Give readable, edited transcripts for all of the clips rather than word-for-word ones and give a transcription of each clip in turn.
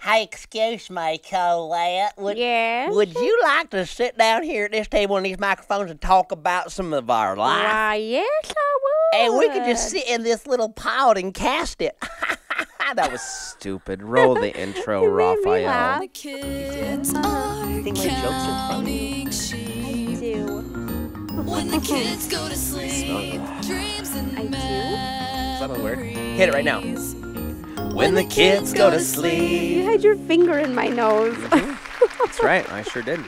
Hey, excuse me, Colette. Yes? Would you like to sit down here at this table and these microphones and talk about some of our life? Why, yes, I would. And we could just sit in this little pod and cast it. That was stupid. Roll the intro, You made me Raphael. laugh. The kids are You think my jokes are funny? counting sheep. I do. When the kids go to sleep, dreams and I do? Is that a word? Hit it right now. When the kids go to You sleep. had your finger in my nose. That's right. I sure did.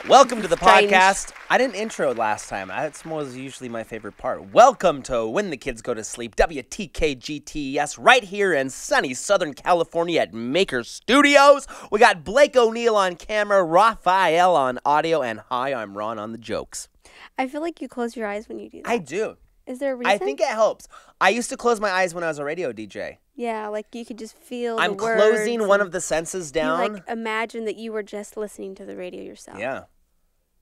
Welcome to the Strange. podcast. I didn't intro last time. That's was usually my favorite part. Welcome to When the Kids Go to Sleep, Wtkgts, right here in sunny Southern California at Maker Studios. We got Blake O'Neill on camera, Raphael on audio, and hi, I'm Ron on the jokes. I feel like you close your eyes when you do that. I do. Is there a reason? I think it helps. I used to close my eyes when I was a radio DJ. Yeah, like you could just feel I'm the words closing one and of the senses you, down. like imagine that you were just listening to the radio yourself. Yeah.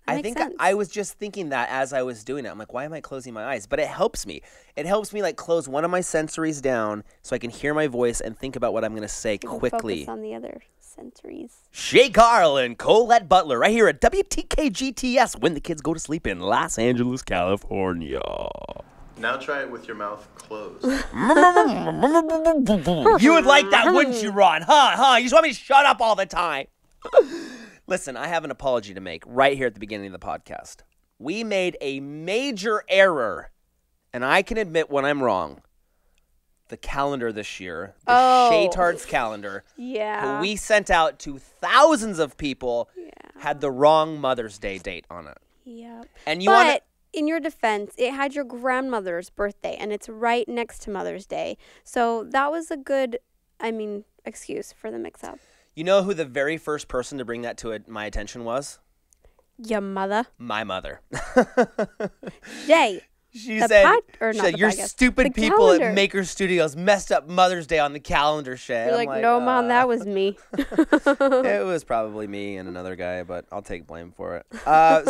That I makes think sense. I was just thinking that as I was doing it. I'm like, why am I closing my eyes? But it helps me. It helps me like close one of my sensories down so I can hear my voice and think about what I'm going to say You can quickly. Focus on the other sensories. Shay Carl and Colette Butler right here at WTKGTS when the kids go to sleep in Los Angeles, California. Now try it with your mouth closed. You would like that, wouldn't you, Ron? Huh? You just want me to shut up all the time. Listen, I have an apology to make right here at the beginning of the podcast. We made a major error, and I can admit when I'm wrong. The calendar this year, the Shaytards calendar, Yeah. who we sent out to thousands of people, had the wrong Mother's Day date on it. Yep. And you want to... In your defense, it had your grandmother's birthday, and it's right next to Mother's Day. So that was a good, excuse for the mix-up. You know who the very first person to bring that to my attention was? Your mother. My mother. Jay. She The said, your podcast, stupid the people calendar." at Maker Studios messed up Mother's Day on the calendar, Shay. You're I'm like, no, Mom, that was me. It was probably me and another guy, but I'll take blame for it.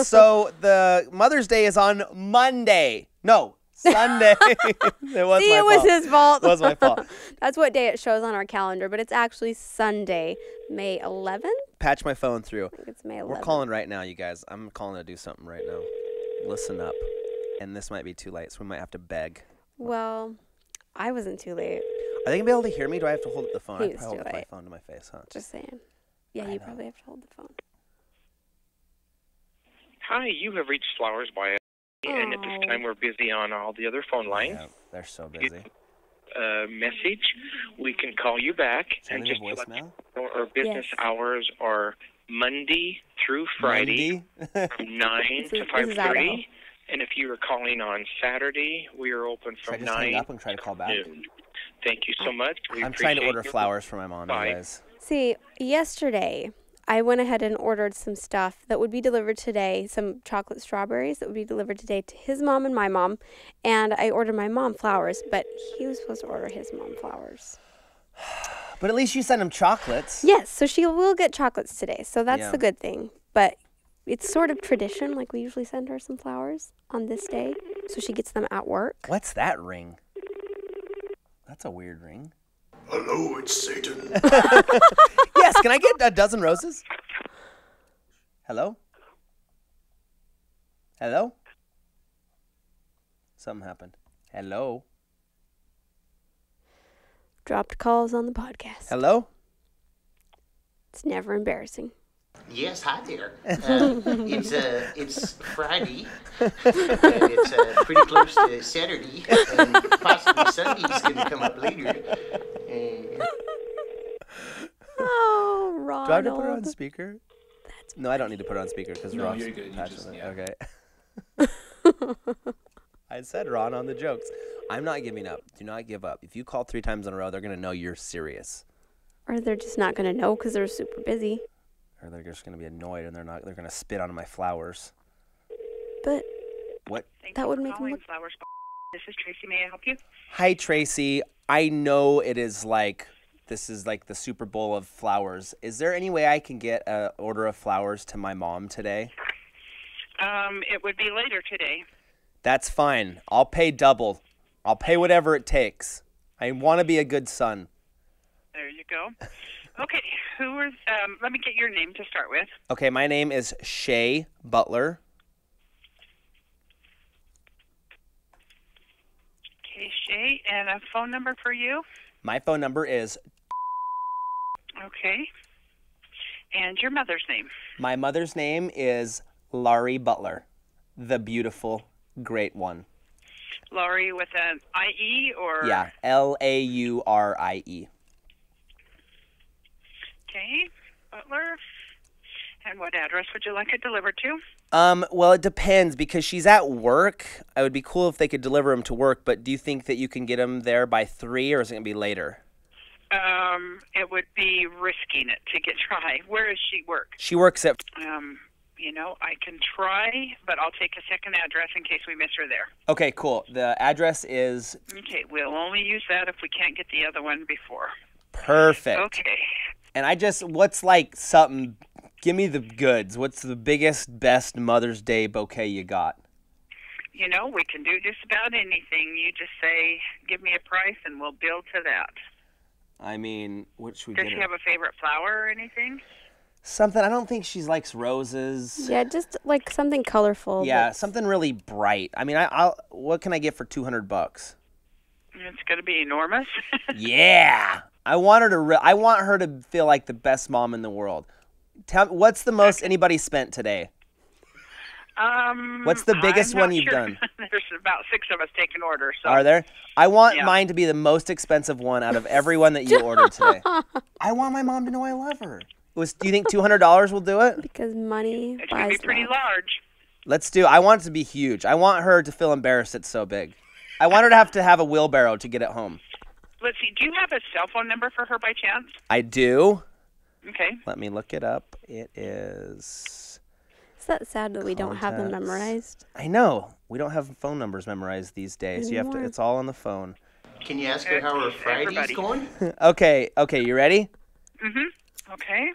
So the Mother's Day is on Monday. No, Sunday. It was See, my it was fault. his fault. It was my fault. That's what day it shows on our calendar, but it's actually Sunday, May 11th? Patch my phone through. I think it's May 11th. We're calling right now, you guys. I'm calling to do something right now. Listen up. And this might be too late, so we might have to beg. Well, I wasn't too late. Are they going to be able to hear me? Do I have to hold up the phone? I He was probably too hold my late. phone to my face, huh? Just saying. Yeah, I you know. probably have to hold the phone. Hi, you have reached Flowers by and at this time we're busy on all the other phone lines. Yeah, they're so busy. Message, we can call you back and Send just me a let you voicemail? know our business Yes. hours are Monday through Friday Monday? from 9 This to is Idaho. 5:30. And if you are calling on Saturday, we are open Should I from just hang 9 up and try to call back? noon. Thank you so much. We I'm trying to appreciate order your- flowers for my mom, you Bye. guys. See, yesterday, I went ahead and ordered some stuff that would be delivered today, some chocolate strawberries that would be delivered today to his mom and my mom. And I ordered my mom flowers, but he was supposed to order his mom flowers. But at least you send him chocolates. Yes, so she will get chocolates today. So that's Yeah. the good thing. But it's sort of tradition. Like, we usually send her some flowers on this day. So she gets them at work. What's that ring? That's a weird ring. Hello, it's Satan. Yes, can I get a dozen roses? Hello? Hello? Something happened. Hello? Dropped calls on the podcast. Hello? It's never embarrassing. Yes, hi there. It's Friday, and it's pretty close to Saturday, and possibly Sunday's going to come up later. Oh, Ronald. Do I have to put her on speaker? That's No, I don't need to put her on speaker because No, Ron's you're good. You just- passionate. yeah. Okay. I said Ron on the jokes. I'm not giving up. Do not give up. If you call 3 times in a row, they're going to know you're serious. Or they're just not going to know because they're super busy. Or they're just going to be annoyed and they're going to spit on my flowers. But What? that would make them look... Flowers. This is Tracy. May I help you? Hi, Tracy. I know it is like, this is like the Super Bowl of flowers. Is there any way I can get an order of flowers to my mom today? It would be later today. That's fine. I'll pay double. I'll pay whatever it takes. I want to be a good son. There you go. Okay, let me get your name to start with. Okay, my name is Shay Butler. Okay, Shay, and a phone number for you. My phone number is... Okay. And your mother's name. My mother's name is Laurie Butler, the beautiful, great one. Laurie with an I-E or? Yeah, Laurie. Okay, Butler. And what address would you like it delivered to? Well, it depends because she's at work. It would be cool if they could deliver them to work, but do you think that you can get them there by 3 or is it going to be later? It would be risking it to try. Where does she work? She works at... I can try, but I'll take a second address in case we miss her there. Okay, cool. The address is... Okay, we'll only use that if we can't get the other one before. Perfect. Okay. And what's like something... Give me the goods. What's the biggest, best Mother's Day bouquet you got? We can do just about anything. You just say, give me a price, and we'll bill to that. I mean, what should we Does get she her? have a favorite flower or anything? Something. I don't think she likes roses. Yeah, just like something colorful. Yeah, something really bright. I mean, what can I get for $200? It's going to be enormous. Yeah. I want her to feel like the best mom in the world. Tell me, what's the most anybody spent today? What's the biggest I'm not one you've sure. done? There's about 6 of us taking orders. So. Are there? I want Yeah. mine to be the most expensive one out of every one that you ordered today. I want my mom to know I love her. Do you think $200 will do it? Because money It's going to buys be pretty love. large. Let's do. I want it to be huge. I want her to feel embarrassed it's so big. I want her to have a wheelbarrow to get it home. Let's see. Do you have a cell phone number for her by chance? I do. Okay. Let me look it up. It is... Is that sad that we don't have them Contacts. memorized? I know. We don't have phone numbers memorized these days. You have to. Anymore. It's all on the phone. Can you ask her how her Friday's Everybody. going? Okay, you ready? Mm-hmm. Okay.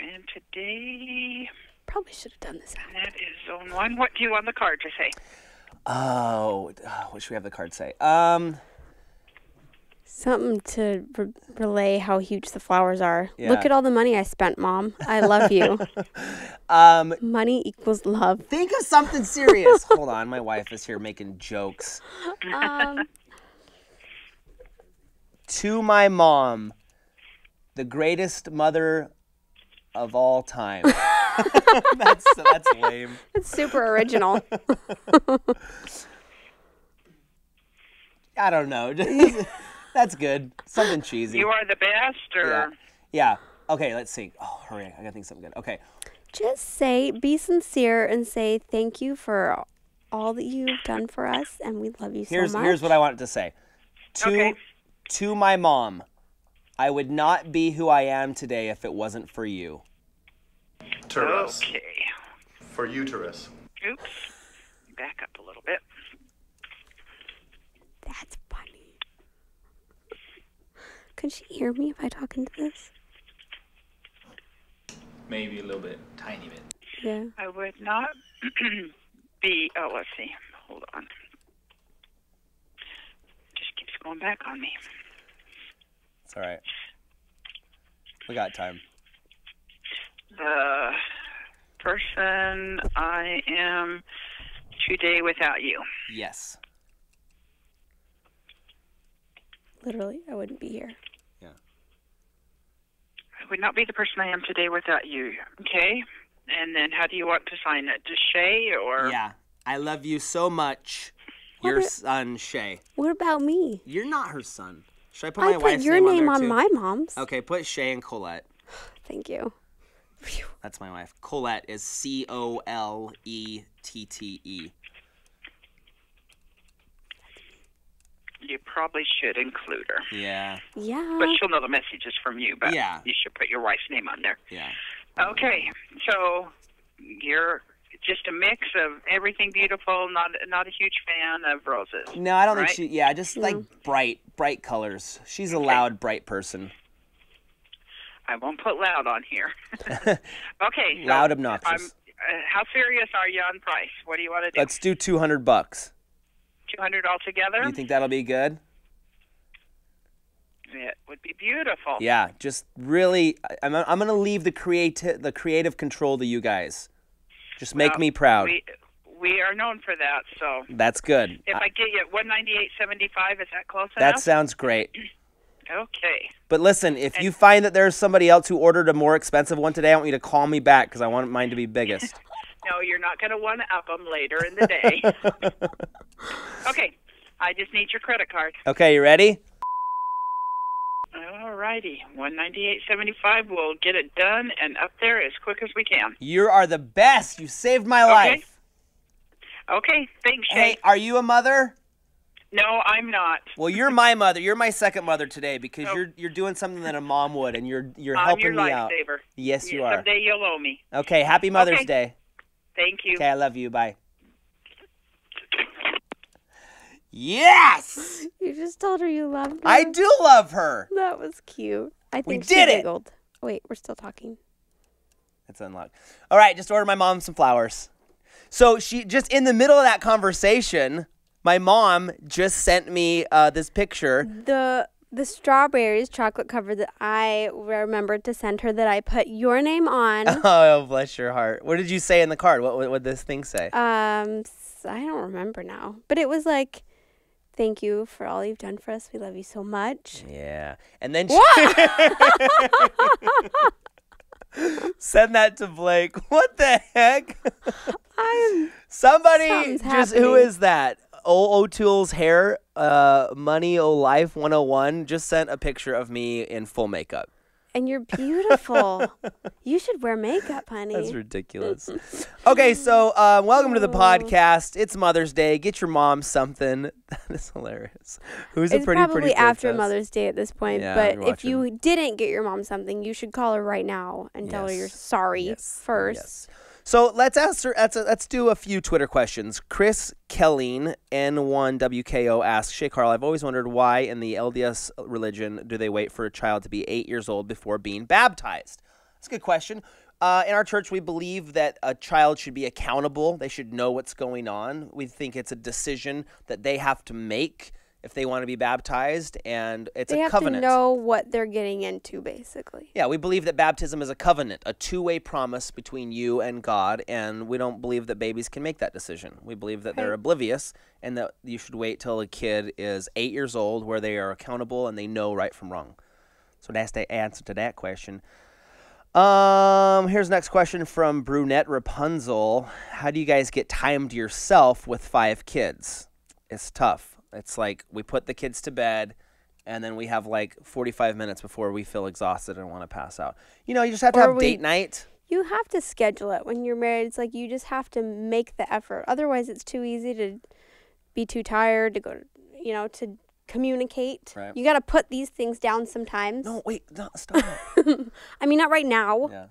And today, Probably should have done this. that is zone 1. What do you want the card to say? Oh, what should we have the card say? Something to relay how huge the flowers are. Yeah. Look at all the money I spent, Mom. I love you. Money equals love. Think of something serious. Hold on, my wife is here making jokes. To my mom, the greatest mother of all time. That's lame. It's super original. I don't know. That's good. Something cheesy. You are the best, or Yeah. Okay, let's see. Oh, hurry. I gotta think of something good. Okay. Just be sincere and say thank you for all that you've done for us, and we love you so much. Here's what I wanted to say. Okay. To my mom, I would not be who I am today if it wasn't for you. Teres. Okay. For you, Teres. Oops. Back up a little bit. That's funny. Could she hear me if I talk into this? Maybe a little bit, tiny bit. Yeah. I would not be. Oh, let's see. Hold on. Just keeps going back on me. It's all right. We got time. The person I am today without you. Yes. Literally, I wouldn't be here. I would not be the person I am today without you. Okay? And then how do you want to sign it? Just Shay or? Yeah. I love you so much. What Your a- son, Shay. What about me? You're not her son. Should I put I my put wife's your name name on on there too? my mom's. Okay, put Shay and Colette. Thank you. Phew. That's my wife. Colette is Coleette. You probably should include her. Yeah. Yeah. But she'll know the message is from you, but Yeah. you should put your wife's name on there. Yeah. Okay, so you're just a mix of everything beautiful, not a huge fan of roses. No, I don't right? think she. Yeah, just like bright colors. She's a loud, bright person. I won't put loud on here. Okay. So Loud, obnoxious. how serious are you on price? What do you want to do? Let's do $200. 200 altogether? You think that'll be good? It would be beautiful. Yeah, just really, I'm going to leave the creative control to you guys. Just make me proud. We are known for that, so. That's good. If I get you at $198.75, is that close enough? That sounds great. Okay. But listen, if you find that there's somebody else who ordered a more expensive one today, I want you to call me back because I want mine to be biggest. No, you're not going to want to up them later in the day. Okay. I just need your credit card. Okay, you ready? All righty. $198.75. We'll get it done and up there as quick as we can. You are the best. You saved my life. Okay. Thanks, Shay. Hey, are you a mother? No, I'm not. Well, you're my mother. You're my second mother today because you're doing something that a mom would, and you're helping your me out. lifesaver. Yes, you are. Someday you'll owe me. Okay, happy Mother's Day. Thank you. Okay, I love you. Bye. Yes! You just told her you loved her. I do love her. That was cute. I think did she it. giggled. Wait, we're still talking. It's unlocked. All right, just order my mom some flowers. So she just in the middle of that conversation, my mom just sent me this picture. The strawberries chocolate covered that I remembered to send her that I put your name on. Oh, bless your heart. What did you say in the card? What did this thing say? I don't remember now, but it was like, thank you for all you've done for us. We love you so much. Yeah. And then What? send that to Blake. What the heck? Somebody just happening. who is that? O'Toole's hair, Money O Life 101 just sent a picture of me in full makeup. And you're beautiful. You should wear makeup, honey. That's ridiculous. Okay, so welcome to the podcast. It's Mother's Day. Get your mom something. That is hilarious. Who's It's a pretty probably after princess? Mother's Day at this point. Yeah, but you're if you didn't get your mom something, you should call her right now and tell her you're sorry first. Yes. So let's answer. Let's do a few Twitter questions. Chris Kelleen N1WKO asks, Shay Carl, I've always wondered why in the LDS religion do they wait for a child to be 8 years old before being baptized? That's a good question. In our church, we believe that a child should be accountable. They should know what's going on. We think it's a decision that they have to make if they want to be baptized, and it's a covenant. They have to know what they're getting into, basically. Yeah, we believe that baptism is a covenant, a two-way promise between you and God, and we don't believe that babies can make that decision. We believe that they're oblivious and that you should wait till a kid is 8 years old where they are accountable and they know right from wrong. So that's the answer to that question. Here's the next question from Brunette Rapunzel. How do you guys get time to yourself with 5 kids? It's tough. It's like we put the kids to bed, and then we have like 45 minutes before we feel exhausted and want to pass out. You know, you just have to have date night. You have to schedule it when you're married. It's like you just have to make the effort. Otherwise, it's too easy to be too tired to go, to communicate. Right. You got to put these things down sometimes. No, wait, no, stop. I mean, not right now. Yeah.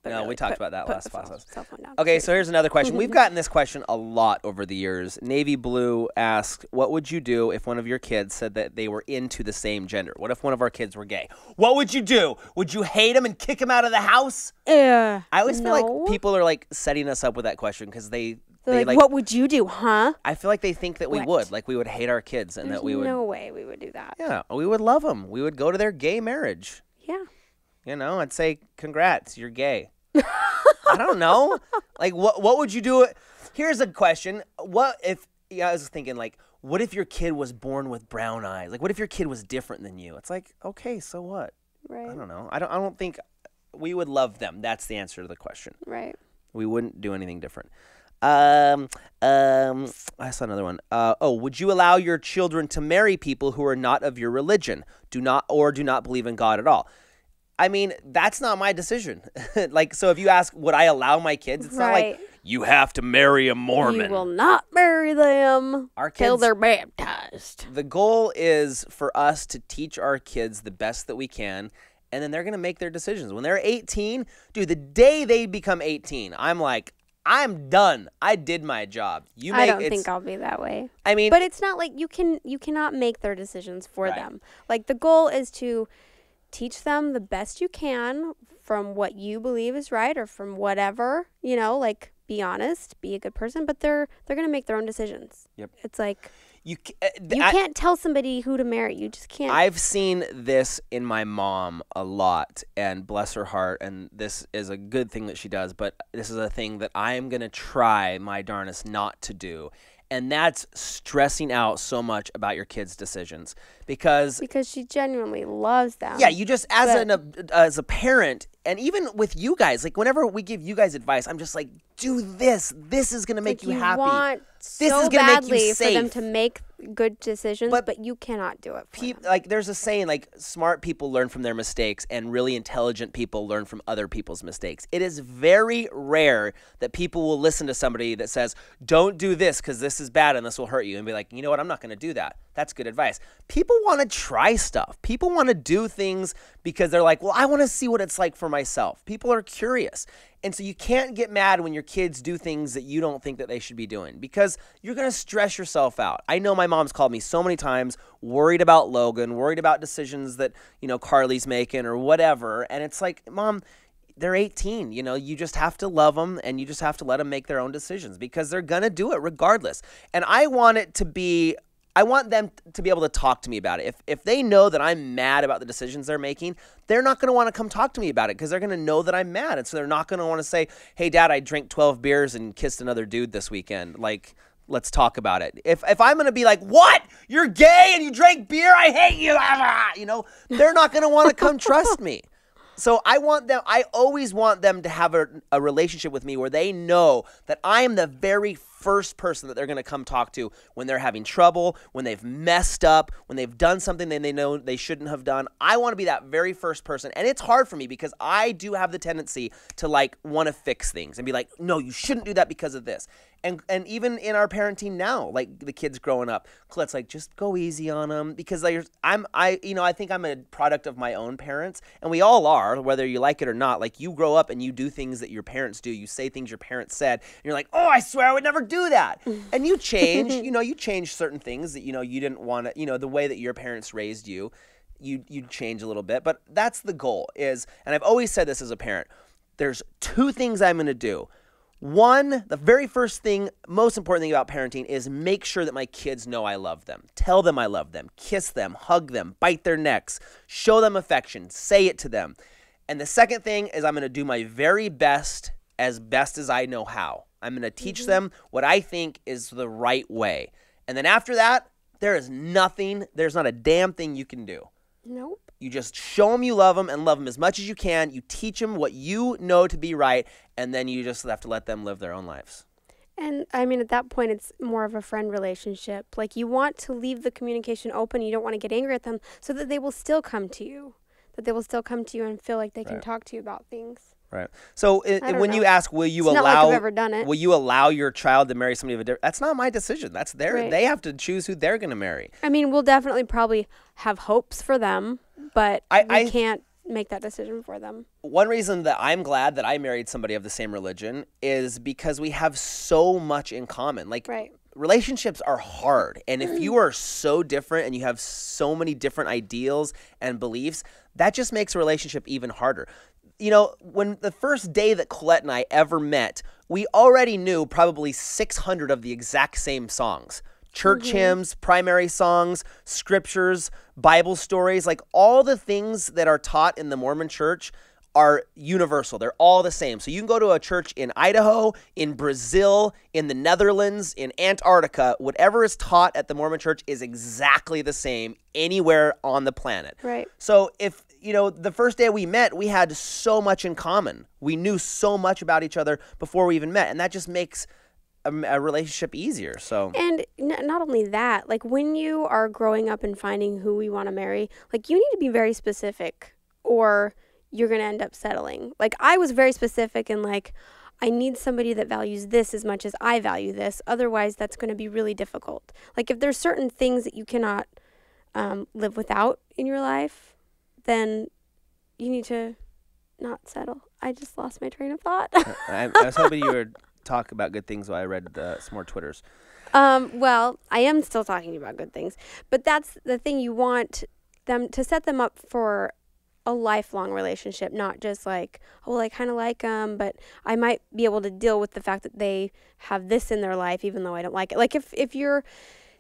But No, really, we talked about that last cell podcast. phone down. Okay, so here's another question. We've gotten this question a lot over the years. Navy Blue asks, what would you do if one of your kids said that they were into the same gender? What if one of our kids were gay? What would you do? Would you hate him and kick him out of the house? I always feel like people are like setting us up with that question because they like, what would you do, huh? I feel like they think that we would. Like we would hate our kids and that we would. No way we would do that. Yeah, we would love them. We would go to their gay marriage. Yeah. I'd say, congrats, you're gay. I don't know. Like, what would you do? Here's a question. What if, I was thinking, like, what if your kid was born with brown eyes? Like, what if your kid was different than you? It's like, okay, so what? Right. I don't know. I don't think we would love them. That's the answer to the question. Right. We wouldn't do anything different. I saw another one. Would you allow your children to marry people who are not of your religion, do not believe in God at all? I mean, that's not my decision. Like, so if you ask, would I allow my kids? It's not like, you have to marry a Mormon. You will not marry them till they're baptized. The goal is for us to teach our kids the best that we can, and then they're going to make their decisions. When they're 18, dude, the day they become 18, I'm like, I'm done. I did my job. I don't think I'll be that way. I mean, but it's not like you cannot make their decisions for them. Like, the goal is to teach them the best you can from what you believe is right or from whatever, like be honest, be a good person, but they're going to make their own decisions. Yep. It's like You can't tell somebody who to marry. You just can't. I've seen this in my mom a lot, and bless her heart, and this is a good thing that she does, but this is a thing that I am going to try my darnest not to do. And that's stressing out so much about your kids' decisions because she genuinely loves them. Yeah, you just as a parent, and even with you guys, like whenever we give you guys advice, I'm just like, do this. This is gonna make you happy. Want this so is gonna badly make you safe. for them to make good decisions, but you cannot do it. Like there's a saying, like smart people learn from their mistakes, and really intelligent people learn from other people's mistakes. It is very rare that people will listen to somebody that says, "Don't do this because this is bad and this will hurt you," and be like, "You know what? I'm not going to do that." That's good advice. People want to try stuff. People want to do things because they're like, well, I want to see what it's like for myself. People are curious. And so you can't get mad when your kids do things that you don't think that they should be doing because you're going to stress yourself out. I know my mom's called me so many times worried about Logan, worried about decisions that, Carly's making or whatever. And it's like, Mom, they're 18. You just have to love them and you just have to let them make their own decisions because they're going to do it regardless. And I want them to be able to talk to me about it. If they know that I'm mad about the decisions they're making, they're not going to want to come talk to me about it because they're going to know that I'm mad. And so they're not going to want to say, hey, Dad, I drank 12 beers and kissed another dude this weekend. Like, let's talk about it. If I'm going to be like, what? You're gay and you drank beer? I hate you. They're not going to want to come trust me. So I always want them to have a relationship with me where they know that I am the very first person that they're going to come talk to when they're having trouble, when they've messed up, when they've done something that they know they shouldn't have done. I want to be that very first person. And it's hard for me because I do have the tendency to want to fix things and be like, no, you shouldn't do that because of this. And even in our parenting now, like the kids growing up, Colette's like, just go easy on them because I think I'm a product of my own parents, and we all are, whether you like it or not. Like you grow up and you do things that your parents do, you say things your parents said, and you're like, oh, I swear I would never do that. And you change, you change certain things that you didn't want to, the way that your parents raised you, you change a little bit, but that's the goal is, and I've always said this as a parent, there's two things I'm going to do. One, the very first thing, most important thing about parenting is make sure that my kids know I love them. Tell them I love them. Kiss them. Hug them. Bite their necks. Show them affection. Say it to them. And the second thing is I'm going to do my very best as I know how. I'm going to teach them what I think is the right way. And then after that, there's not a damn thing you can do. Nope. You just show them you love them and love them as much as you can. You teach them what you know to be right, and then you just have to let them live their own lives. And, at that point, it's more of a friend relationship. Like, you want to leave the communication open. You don't want to get angry at them so that they will still come to you. That they will still come to you and feel like they can talk to you about things. Right. So when you ask, will you it's allow? Not like I've ever done it. Will you allow your child to marry somebody of a different? That's not my decision. That's They have to choose who they're going to marry. We'll definitely probably have hopes for them, but I can't make that decision for them. One reason that I'm glad that I married somebody of the same religion is because we have so much in common. Relationships are hard, and if you are so different and you have so many different ideals and beliefs, that just makes a relationship even harder. When the first day that Colette and I ever met, we already knew probably 600 of the exact same songs. Church hymns, primary songs, scriptures, Bible stories, like all the things that are taught in the Mormon church are universal. They're all the same. So you can go to a church in Idaho, in Brazil, in the Netherlands, in Antarctica. Whatever is taught at the Mormon church is exactly the same anywhere on the planet. Right. So if the first day we met, we had so much in common. We knew so much about each other before we even met, and that just makes a relationship easier. So, and not only that, like when you are growing up and finding who we want to marry, like you need to be very specific, or you're gonna end up settling. Like I was very specific and like, I need somebody that values this as much as I value this. Otherwise, that's going to be really difficult. Like if there's certain things that you cannot live without in your life, then you need to not settle. I just lost my train of thought. I was hoping you would talk about good things while I read some more Twitters. Well, I am still talking about good things, but that's the thing. You want them to set them up for a lifelong relationship, not just like, oh, well, I kind of like them, but I might be able to deal with the fact that they have this in their life, even though I don't like it. Like if you're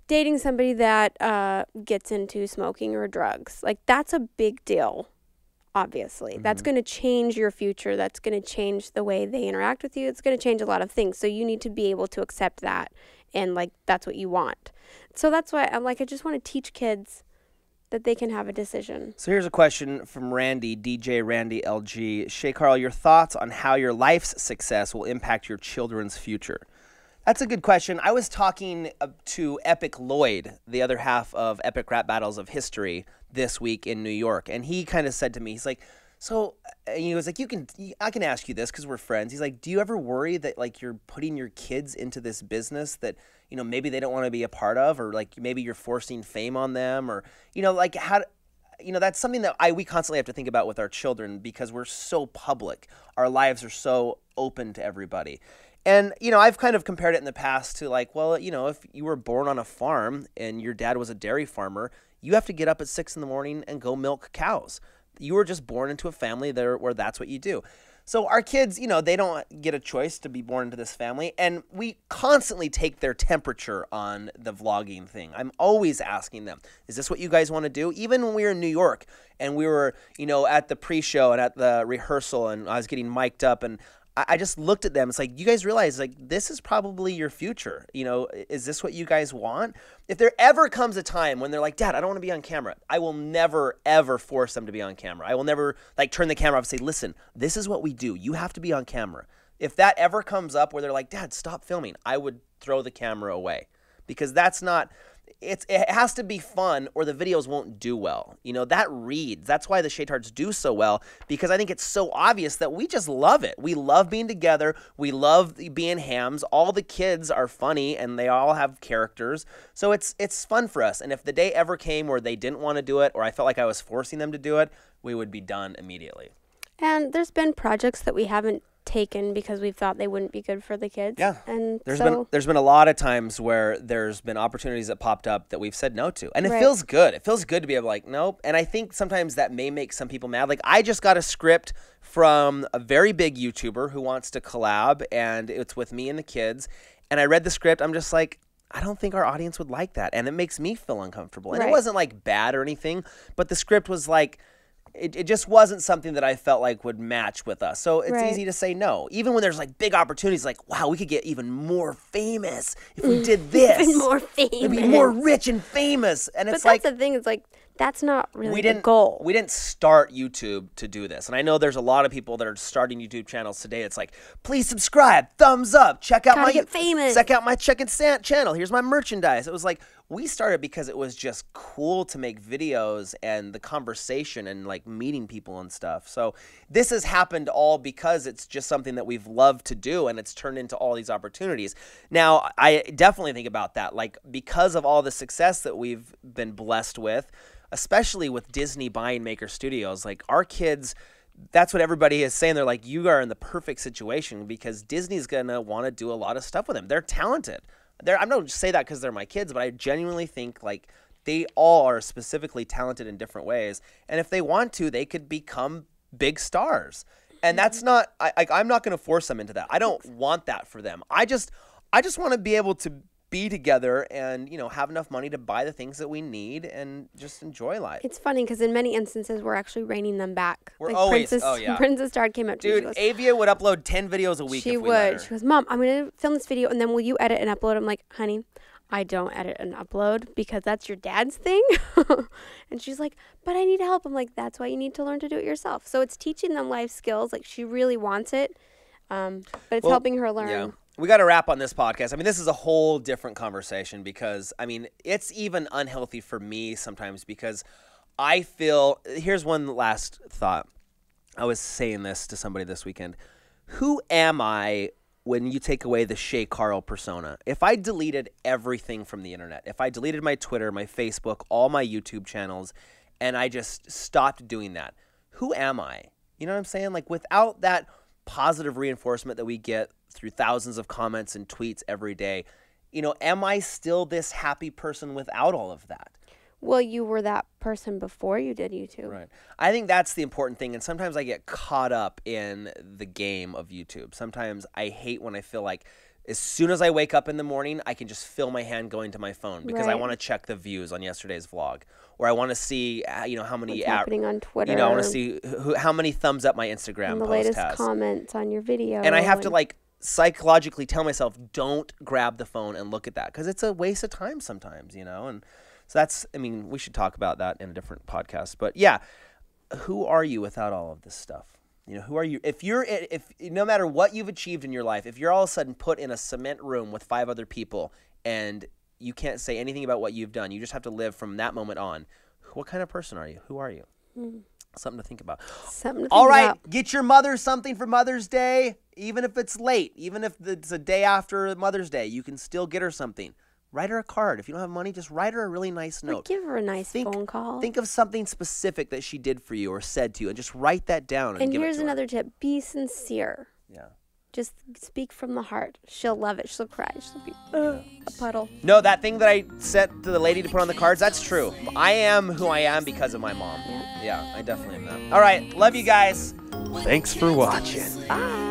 dating somebody that gets into smoking or drugs. Like, that's a big deal, obviously. That's going to change your future. That's going to change the way they interact with you. It's going to change a lot of things. So you need to be able to accept that, and, like, that's what you want. So that's why I'm like, I just want to teach kids that they can have a decision. So here's a question from Randy, DJ Randy LG. Shay Carl, your thoughts on how your life's success will impact your children's future? That's a good question. I was talking to Epic Lloyd, the other half of Epic Rap Battles of History, this week in New York, and he kind of said to me, he's like, so he was like, I can ask you this because we're friends. He's like, do you ever worry that like you're putting your kids into this business that, you know, maybe they don't want to be a part of, or like maybe you're forcing fame on them, or, you know, like how, you know, that's something that we constantly have to think about with our children because we're so public. Our lives are so open to everybody. And, you know, I've kind of compared it in the past to like, well, you know, if you were born on a farm and your dad was a dairy farmer, you have to get up at 6 in the morning and go milk cows. You were just born into a family there where that's what you do. So our kids, you know, they don't get a choice to be born into this family. And we constantly take their temperature on the vlogging thing. I'm always asking them, is this what you guys want to do? Even when we were in New York and we were, you know, at the pre-show and at the rehearsal and I was getting mic'd up and I just looked at them. It's like, you guys realize, like, this is probably your future. You know, is this what you guys want? If there ever comes a time when they're like, Dad, I don't want to be on camera, I will never, ever force them to be on camera. I will never, like, turn the camera off and say, listen, this is what we do. You have to be on camera. If that ever comes up where they're like, Dad, stop filming, I would throw the camera away because that's not... It has to be fun or the videos won't do well. You know, that reads. That's why the Shay Tarts do so well, because I think it's so obvious that we just love it. We love being together. We love being hams. All the kids are funny and they all have characters. So it's fun for us. And if the day ever came where they didn't want to do it or I felt like I was forcing them to do it, we would be done immediately. And there's been projects that we haven't taken because we thought they wouldn't be good for the kids. Yeah. And there's been a lot of times where there's been opportunities that popped up that we've said no to. And it feels good. It feels good to be able to like, nope. And I think sometimes that may make some people mad. Like I just got a script from a very big YouTuber who wants to collab and it's with me and the kids. And I read the script. I'm just like, I don't think our audience would like that. And it makes me feel uncomfortable. And it wasn't like bad or anything, but the script was like, it just wasn't something that I felt like would match with us. So it's easy to say no. Even when there's like big opportunities, like, wow, we could get even more famous if we did this. Even more famous. We'd be more rich and famous. And it's like... But that's the thing. It's like, that's not really the goal. We didn't start YouTube to do this. And I know there's a lot of people that are starting YouTube channels today. It's like, please subscribe, thumbs up, check out my channel. Here's my merchandise. It was like, we started because it was just cool to make videos and the conversation and like meeting people and stuff. So this has happened all because it's just something that we've loved to do and it's turned into all these opportunities. Now, I definitely think about that. Like because of all the success that we've been blessed with, especially with Disney buying Maker Studios, like our kids, that's what everybody is saying. They're like, you are in the perfect situation because Disney's going to want to do a lot of stuff with them. They're talented. I'm not just say that because they're my kids, but I genuinely think like they all are specifically talented in different ways. And if they want to, they could become big stars. And that's not, I'm not going to force them into that. I don't want that for them. I just want to be able to be together and, you know, have enough money to buy the things that we need and just enjoy life. It's funny because in many instances, we're actually reining them back. We're like always, Princess Star came up to me. Dude, Avia would upload 10 videos a week if we let her. She goes, Mom, I'm going to film this video and then will you edit and upload? I'm like, honey, I don't edit and upload because that's your dad's thing. And she's like, but I need help. I'm like, that's why you need to learn to do it yourself. So it's teaching them life skills. Like she really wants it, but it's helping her learn. Yeah. We got to wrap on this podcast. I mean, this is a whole different conversation because, I mean, it's even unhealthy for me sometimes because I feel, here's one last thought. I was saying this to somebody this weekend. Who am I when you take away the Shay Carl persona? If I deleted everything from the internet, if I deleted my Twitter, my Facebook, all my YouTube channels, and I just stopped doing that, who am I? You know what I'm saying? Like without that positive reinforcement that we get through thousands of comments and tweets every day, you know, am I still this happy person without all of that? Well, you were that person before you did YouTube. Right. I think that's the important thing. And sometimes I get caught up in the game of YouTube. Sometimes I hate when I feel like as soon as I wake up in the morning, I can just feel my hand going to my phone because I Right. want to check the views on yesterday's vlog, or I want to see, how many What's happening on Twitter. I want to see how many thumbs up my Instagram and the post latest has. comments on your video. And I have to like psychologically tell myself, don't grab the phone and look at that because it's a waste of time sometimes, And so we should talk about that in a different podcast. But yeah, who are you without all of this stuff? Who are you? If no matter what you've achieved in your life, if you're all of a sudden put in a cement room with 5 other people and you can't say anything about what you've done, you just have to live from that moment on. What kind of person are you? Who are you? Something to think about. Something to All think right, about. get your mother something for Mother's Day, even if it's late, even if it's a day after Mother's Day, you can still get her something. Write her a card. If you don't have money, just write her a really nice Or note. give her a nice phone call. Think of something specific that she did for you or said to you, and just write that down and give it here's to her. another tip. Be sincere. Yeah. Just speak from the heart. She'll love it. She'll cry. She'll be a puddle. No, that thing that I said to the lady to put on the cards, that's true. I am who I am because of my mom. Yeah. Yeah, I definitely am that. All right, love you guys. Thanks for watching. Bye.